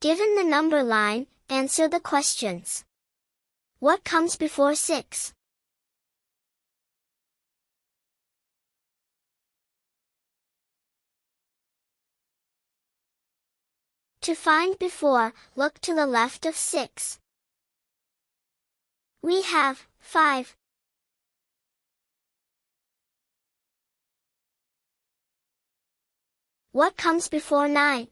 Given the number line, answer the questions. What comes before 6? To find before, look to the left of 6. We have 5. What comes before 9?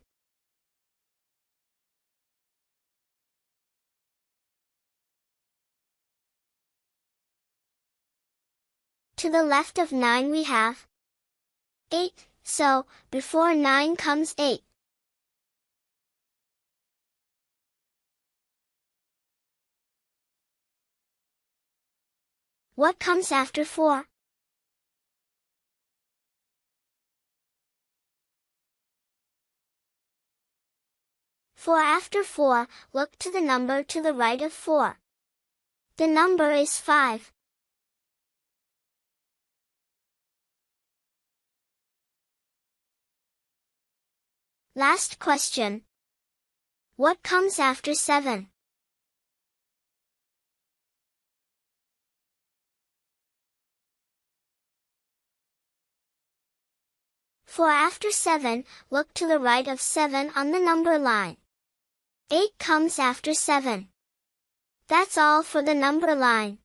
To the left of 9 we have 8, so, before 9 comes 8. What comes after 4? For after 4, look to the number to the right of 4. The number is 5. Last question. What comes after 7? For after 7, look to the right of 7 on the number line. 8 comes after 7. That's all for the number line.